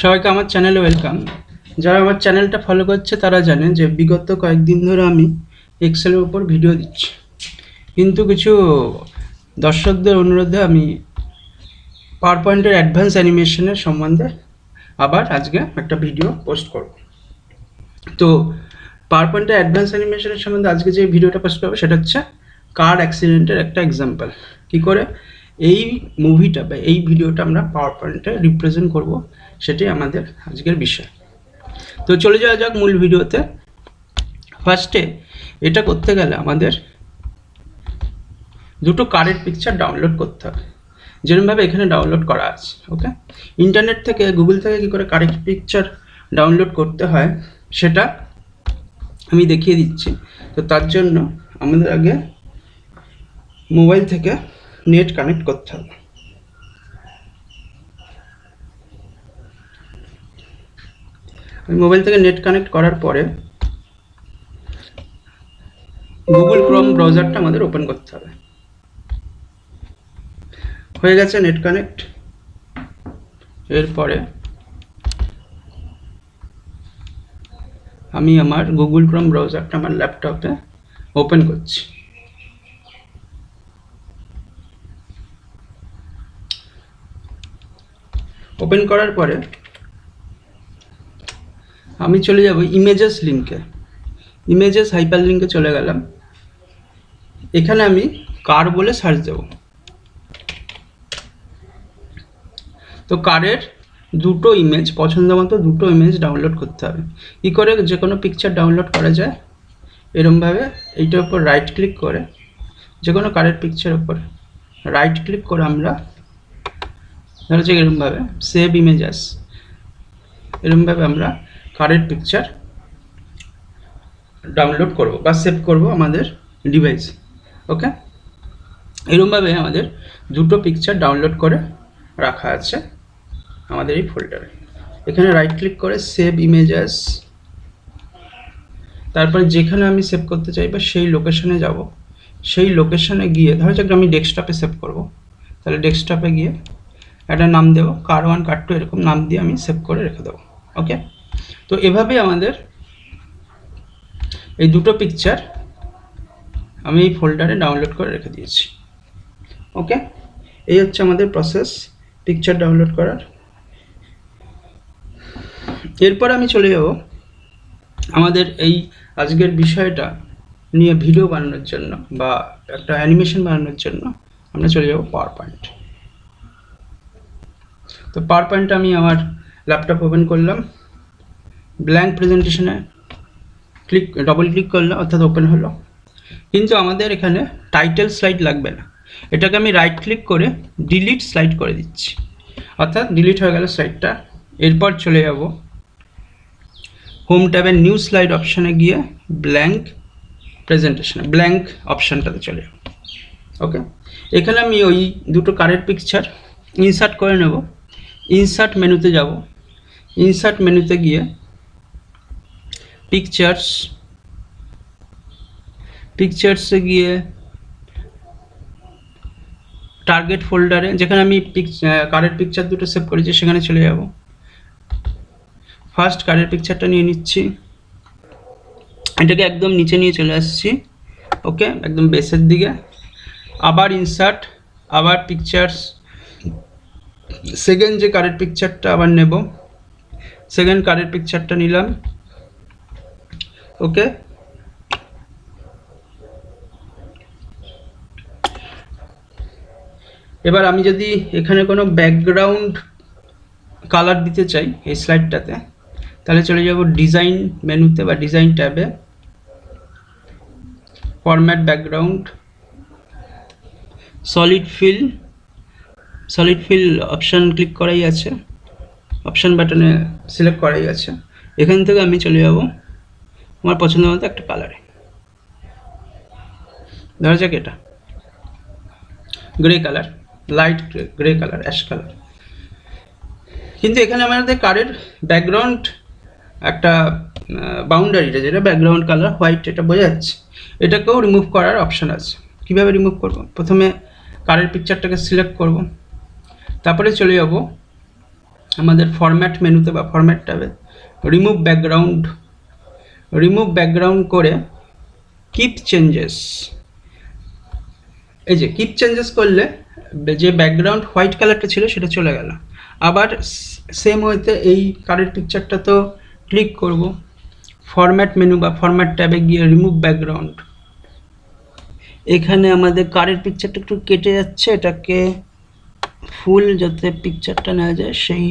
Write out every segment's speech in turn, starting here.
সবাইকে আমার চ্যানেলে ওয়েলকাম। যারা আমার চ্যানেলটা ফলো করছে তারা জানে যে বিগত কয়েকদিন ধরে আমি এক্সেলের উপর ভিডিও দিচ্ছি, কিন্তু কিছু দর্শকদের অনুরোধে আমি পাওয়ার পয়েন্টের অ্যাডভান্স অ্যানিমেশনের সম্বন্ধে আবার আজকে একটা ভিডিও পোস্ট করব। তো পাওয়ার পয়েন্টের অ্যাডভান্স অ্যানিমেশনের সম্বন্ধে আজকে যে ভিডিওটা পোস্ট করবো সেটা হচ্ছে কার অ্যাক্সিডেন্টের একটা এক্সাম্পল, কী করে এই মুভিটা বা এই ভিডিওটা আমরা পাওয়ার পয়েন্টে রিপ্রেজেন্ট করব, সেটাই আমাদের আজকের বিষয়। তো চলে যাওয়া যাক মূল ভিডিওতে। ফার্স্টে এটা করতে গেলে আমাদের দুটো কারের পিকচার ডাউনলোড করতে হবে, যেরকমভাবে এখানে ডাউনলোড করা আছে। ওকে, ইন্টারনেট থেকে গুগল থেকে কী করে কারের পিকচার ডাউনলোড করতে হয় সেটা আমি দেখিয়ে দিচ্ছি। তো তার জন্য আমাদের আগে মোবাইল থেকে নেট কানেক্ট করতে হবে। মোবাইল থেকে নেট কানেক্ট করার পরে গুগল ক্রোম ব্রাউজারটা আমাদের ওপেন করতে হবে। হয়ে গেছে নেট কানেক্ট। এরপরে আমি আমার গুগল ক্রোম ব্রাউজারটা আমার ল্যাপটপে ওপেন করছি। ওপেন করার পরে আমি চলে যাব ইমেজেস লিঙ্কে, ইমেজেস হাইপার লিঙ্কে চলে গেলাম। এখানে আমি কার বলে সার্চ দেব। তো কারের দুটো ইমেজ, পছন্দ মতো দুটো ইমেজ ডাউনলোড করতে হবে। কী করে যে কোনো পিকচার ডাউনলোড করা যায়, এরমভাবে এইটার উপর রাইট ক্লিক করে যে কোনো কারের পিকচার উপর রাইট ক্লিক করে আমরা ধরো যে এরমভাবে সেভ ইমেজেস, এরমভাবে আমরা কারের পিকচার ডাউনলোড করব বা সেভ করব আমাদের ডিভাইসে। ওকে, এরমভাবে আমাদের দুটো পিকচার ডাউনলোড করে রাখা আছে আমাদের এই ফোল্ডারে। এখানে রাইট ক্লিক করে সেভ ইমেজেস, তারপরে যেখানে আমি সেভ করতে চাই বা সেই লোকেশনে যাব। সেই লোকেশনে গিয়ে ধরো যাক আমি ডেস্কটপে সেভ করব, তাহলে ডেস্কটপে গিয়ে একটা নাম দেবো, কার 1 কার 2 এরকম নাম দিয়ে আমি সেভ করে রেখে দেবো। ওকে, তো এভাবে আমাদের এই দুটো পিকচার আমি এই ফোল্ডারে ডাউনলোড করে রেখে দিয়েছি। ওকে, এই হচ্ছে আমাদের প্রসেস পিকচার ডাউনলোড করার। এরপর আমি চলে যাব আমাদের এই আজকের বিষয়টা নিয়ে ভিডিও বানানোর জন্য বা একটা অ্যানিমেশন বানানোর জন্য আমরা চলে যাব পাওয়ার পয়েন্ট। তো পাওয়ার পয়েন্টে আমি আমার ল্যাপটপ ওপেন করলাম, ব্ল্যাঙ্ক প্রেজেন্টেশনে ডবল ক্লিক করলাম, অর্থাৎ ওপেন হলো। কিন্তু আমাদের এখানে টাইটেল স্লাইড লাগবে না, এটাকে আমি রাইট ক্লিক করে ডিলিট স্লাইড করে দিচ্ছি, অর্থাৎ ডিলিট হয়ে গেল স্লাইডটা। এরপর চলে যাব হোম ট্যাবের নিউ স্লাইড অপশানে গিয়ে ব্ল্যাঙ্ক প্রেজেন্টেশনে ব্ল্যাঙ্ক অপশানটাতে চলে যাব। ওকে, এখানে আমি ওই দুটো কারের পিকচার ইনসার্ট করে নেব। ইনসার্ট মেনুতে যাব, ইনসার্ট মেনুতে গিয়ে পিকচার্সে গিয়ে টার্গেট ফোল্ডারে যেখানে আমি কারের পিকচার দুটো সেভ করেছি সেখানে চলে যাব। ফার্স্ট কারের পিকচারটা নিয়ে নিচ্ছি, এটাকে একদম নিচে নিয়ে চলে আসছি। ওকে, একদম বেসের দিকে। আবার ইনসার্ট, আবার পিকচার্স, সেকেন্ড যে কারের পিকচারটা আবার নেব, সেকেন্ড কারের পিকচারটা নিলাম। ওকে, এবার আমি যদি এখানে কোনো ব্যাকগ্রাউন্ড কালার দিতে চাই এই স্লাইডটাতে, তাহলে চলে যাব ডিজাইন মেনুতে বা ডিজাইন ট্যাবে, format background, solid feel option click করাই আছে, অপশান বাটনে সিলেক্ট করাই আছে। এখান থেকে আমি চলে যাব আমার পছন্দ মতো একটা কালারে, ধরা যাক এটা grey colour, light grey colour, ash colour. কিন্তু এখানে আমাদের কারের ব্যাকগ্রাউন্ড একটা বাউন্ডারিটা যেটা ব্যাকগ্রাউন্ড কালার হোয়াইট, এটা বোঝা যাচ্ছে। এটাকেও রিমুভ করার অপশান আছে। কীভাবে রিমুভ করব? প্রথমে কারের পিকচারটাকে সিলেক্ট করব, তারপরে চলে যাব আমাদের ফরম্যাট মেনুতে বা ফরম্যাট ট্যাবে রিমুভ ব্যাকগ্রাউন্ড করে কিপ চেঞ্জেস, এই যে কিপ চেঞ্জেস করলে যে ব্যাকগ্রাউন্ড হোয়াইট কালারটা ছিল সেটা চলে গেল। আবার সেম ওয়েতে এই কারের পিকচারটা তো ক্লিক করব, ফরম্যাট মেনু বা ফরম্যাট ট্যাবে গিয়ে রিমুভ ব্যাকগ্রাউন্ড, এখানে আমাদের কারের পিকচারটা একটু কেটে যাচ্ছে, এটাকে ফুল যাতে পিকচারটা নেওয়া যায় সেই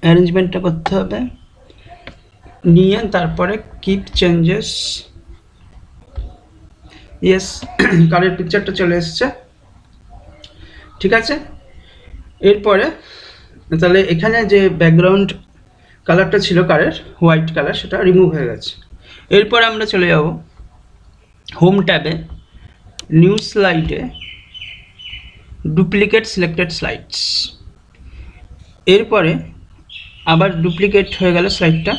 অ্যারেঞ্জমেন্টটা করতে হবে, নিয়ে তারপরে কিপ চেঞ্জেস, ইয়েস কারের পিকচারটা চলে এসছে। ঠিক আছে, এরপরে তাহলে এখানে যে ব্যাকগ্রাউন্ড কালারটা ছিল কারের হোয়াইট কালার সেটা রিমুভ হয়ে গেছে। এরপর আমরা চলে যাব হোম ট্যাবে, নিউ স্লাইডে, ডুপ্লিকেট সিলেক্টেড স্লাইডস। এরপরে আবার ডুপ্লিকেট হয়ে গেল স্লাইডটা,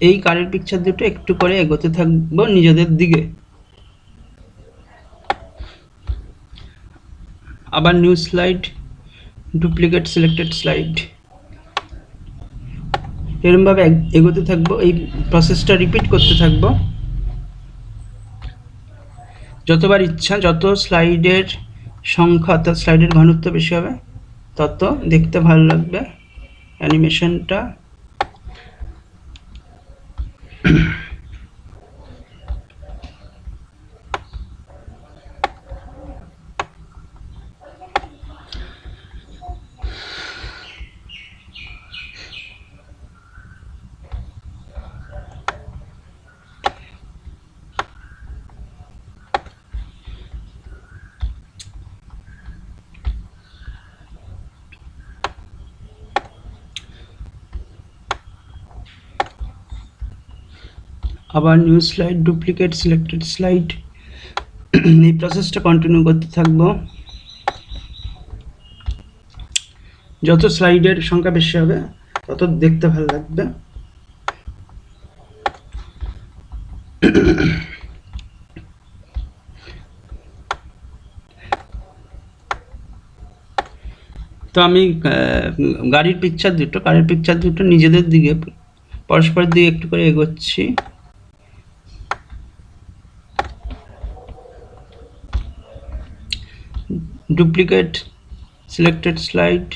এই কারের পিকচার দুটো একটু করে এগোতে থাকবো নিজেদের দিকে, আবার new slide, duplicate selected slide, এরকমভাবে এগোতে থাকবো, এই প্রসেসটা রিপিট করতে থাকবো যতবার ইচ্ছা। যত স্লাইডের সংখ্যা অর্থাৎ স্লাইডের ঘনত্ব বেশি হবে তত দেখতে ভালো লাগবে অ্যানিমেশনটা। আবার new slide, duplicate selected slide, এই প্রসেসটা কন্টিনিউ করতে থাকবো। যত স্লাইডের সংখ্যা বেশি হবে তত দেখতে ভালো লাগবে। তো আমি কারের পিকচার দুটো নিজেদের দিকে পরস্পরের দিকে একটু করে এগোচ্ছি। Duplicate selected slide,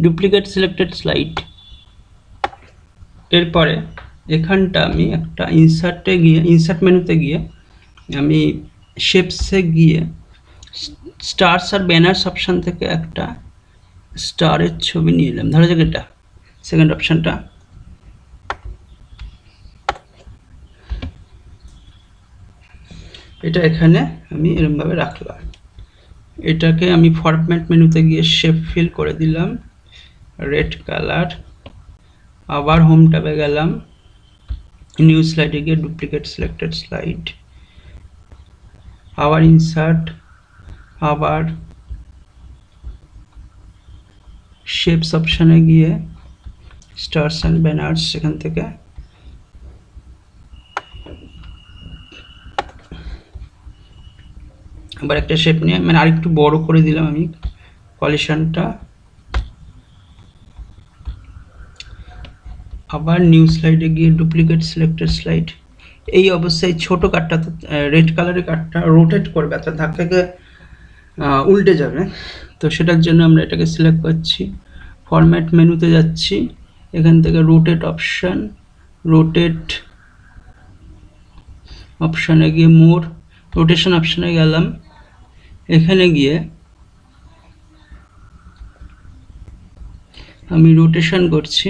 duplicate selected slide. এরপরে এখানটা আমি একটা ইনসার্ট মেনুতে গিয়ে আমি শেপসে গিয়ে স্টারস আর ব্যানার্স অপশান থেকে একটা স্টারের ছবি নিয়ে এলাম, ধরা যাক এটা সেকেন্ড অপশানটা। এটা এখানে আমি এরকমভাবে রাখলাম, এটাকে আমি ফরম্যাট মেনুতে গিয়ে শেপ ফিল করে দিলাম রেড কালার। আবার হোম ট্যাবে গেলাম, নিউ স্লাইডে গিয়ে ডুপ্লিকেট সিলেক্টেড স্লাইড, আবার ইনসার্ট, আবার শেপস অপশানে গিয়ে স্টারস অ্যান্ড ব্যানার্স, সেখান থেকে আবার একটা শেপ নিয়ে মানে আরেকটু বড় করে দিলাম আমি কলিশনটা। আবার নিউ স্লাইডে গিয়ে ডুপ্লিকেট সিলেক্টেড স্লাইড, এই অবস্থায় ছোট কার্ডটা রেড কালারের কার্ডটা রোটেট করবে অর্থাৎ ধাক্কাকে উল্টে যাবে, তো সেটার জন্য আমরা এটাকে সিলেক্ট করছি, ফরম্যাট মেনুতে যাচ্ছি, এখান থেকে রোটেট অপশানে গিয়ে রোটেশন অপশানে গেলাম, এখানে গিয়ে আমি রোটেশন করছি,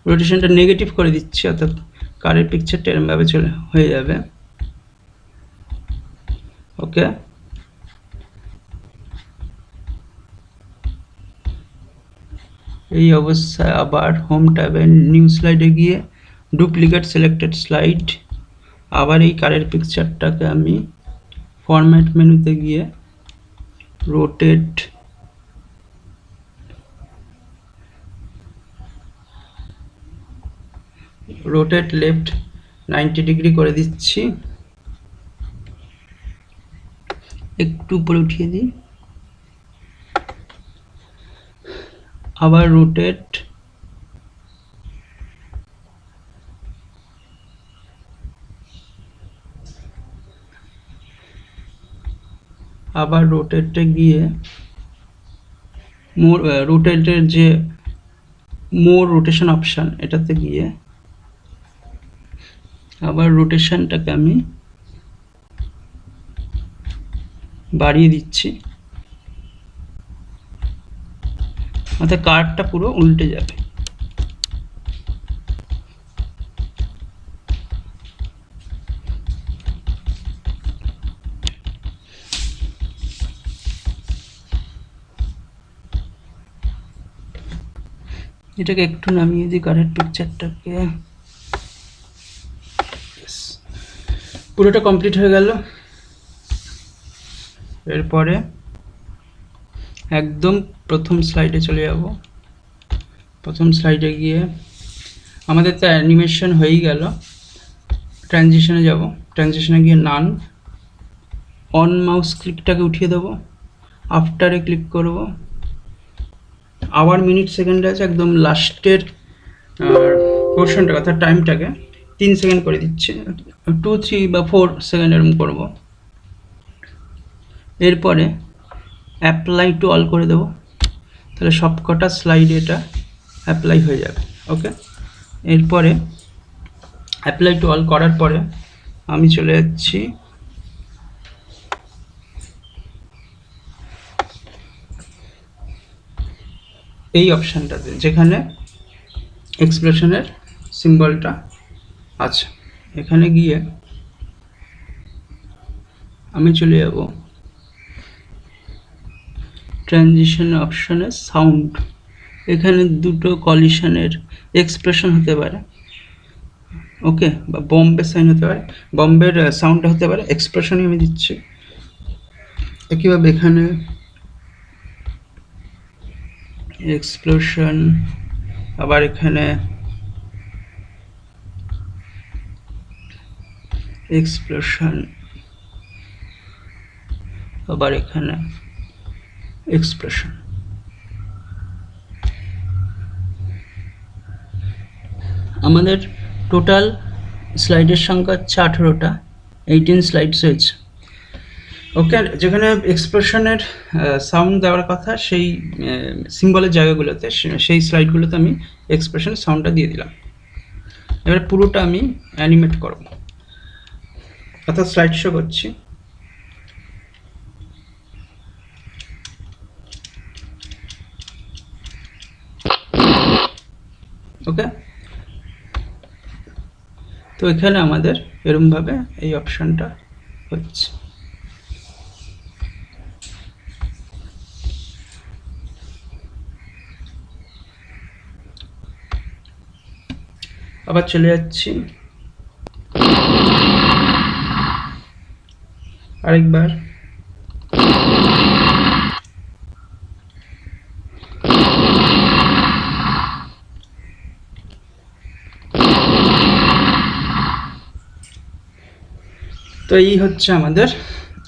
রোটেশনটা নেগেটিভ করে দিচ্ছি অর্থাৎ কারের পিকচারটা এরমভাবে চলে হয়ে যাবে। ওকে, এই অবস্থায় আবার হোম ট্যাবে নিউ স্লাইডে গিয়ে ডুপ্লিকেট সিলেক্টেড স্লাইড, আবার এই কারের পিকচারটাকে আমি ফরম্যাট মেনুতে গিয়ে রোটেট লেফট 90 ডিগ্রি করে দিচ্ছি, একটু উপরে উঠিয়ে দিই, আবার রোটেট রোটেটে গিয়ে রোটেটের যে মোর রোটেশন অপশান এটাতে গিয়ে আবার রোটেশনটাকে আমি বাড়িয়ে দিচ্ছি, অর্থাৎ কার্ভটা পুরো উল্টে যাবে। এটাকে একটু নামিয়ে দিই কারের পিকচারটাকে। পুরোটা কমপ্লিট হয়ে গেল। এরপরে একদম প্রথম স্লাইডে চলে যাব। প্রথম স্লাইডে গিয়ে আমাদের তো অ্যানিমেশন হয়েই গেল, ট্রানজিশনে যাব। ট্রানজিশনে গিয়ে নান, অন মাউস ক্লিকটাকে উঠিয়ে দেবো, আফটারে ক্লিক করব, আবার মিনিট সেকেন্ড আছে, একদম লাস্টের পোর্শনটা অর্থাৎ টাইমটাকে 3 সেকেন্ড করে দিচ্ছি, 2, 3 বা 4 সেকেন্ড এরকম করবো। এরপরে অ্যাপ্লাই টু অল করে দেবো, তাহলে সবকটা স্লাইডে এটা অ্যাপ্লাই হয়ে যাবে। ওকে, এরপরে অ্যাপ্লাই টু অল করার পরে আমি চলে যাচ্ছি এই অপশানটাতে যেখানে এক্সপ্রেশনের সিম্বলটা আছে। এখানে গিয়ে আমি চলে যাব ট্রানজিশন অপশানে সাউন্ড, এখানে দুটো কলিশনের এক্সপ্রেশন হতে পারে, ওকে, বা বম্বে সাইন হতে পারে, বম্বের সাউন্ডটা হতে পারে, এক্সপ্রেশনই আমি দিচ্ছি। একইভাবে এখানে এক্সপ্লোশন, আবার এখানে এক্সপ্লোশন, আবার এখানে এক্সপ্রেশন। আমাদের টোটাল স্লাইডের সংখ্যা হচ্ছে 18টা, 18 স্লাইডস হয়েছে। ওকে, যেখানে এক্সপ্রেশনের সাউন্ড দেওয়ার কথা সেই সিম্বলের জায়গাগুলোতে, সেই স্লাইডগুলোতে আমি এক্সপ্রেশনের সাউন্ডটা দিয়ে দিলাম। এবার পুরোটা আমি অ্যানিমেট করব, অর্থাৎ স্লাইড শো করছি। ওকে, তো এখানে আমাদের এরমভাবে এই অপশানটা হচ্ছে। আবার চলে যাচ্ছি আরেকবার, তো এই হচ্ছে আমাদের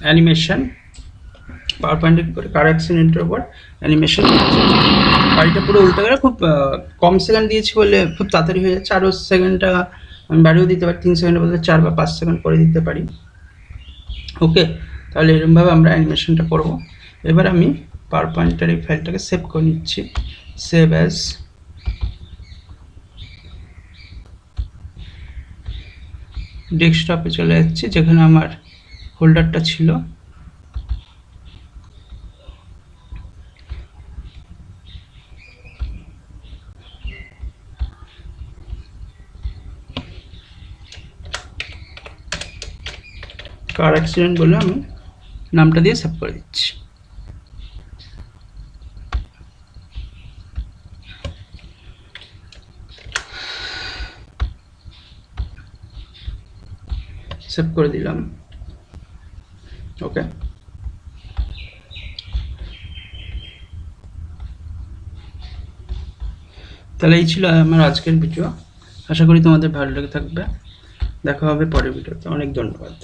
অ্যানিমেশন। পাওয়ার পয়েন্টের করে কার অ্যাক্সিডেন্টের উপর অ্যানিমেশন। গাড়িটা পুরো উল্টে গেলে খুব কম সেকেন্ড দিয়েছি বলে খুব তাড়াতাড়ি হয়ে যাচ্ছে, আরও সেকেন্ডটা আমি বাড়িয়েও দিতে পারি, 3 সেকেন্ডের বদলে 4 বা 5 সেকেন্ড করে দিতে পারি। ওকে, তাহলে এরকমভাবে আমরা অ্যানিমেশনটা করব। এবার আমি পাওয়ার পয়েন্টের এই ফাইলটাকে সেভ করে নিচ্ছি, সেভ অ্যাজ। ডেস্কটপে চলে যাচ্ছি যেখানে আমার হোল্ডারটা ছিল। কার অ্যাক্সিডেন্ট বলে আমি নামটা দিয়ে সেভ করে দিচ্ছি। সেভ করে দিলাম। ওকে, তাহলে এই ছিল আমার আজকের ভিডিও। আশা করি তোমাদের ভালো লেগে থাকবে। দেখা হবে পরের ভিডিওতে। অনেক ধন্যবাদ।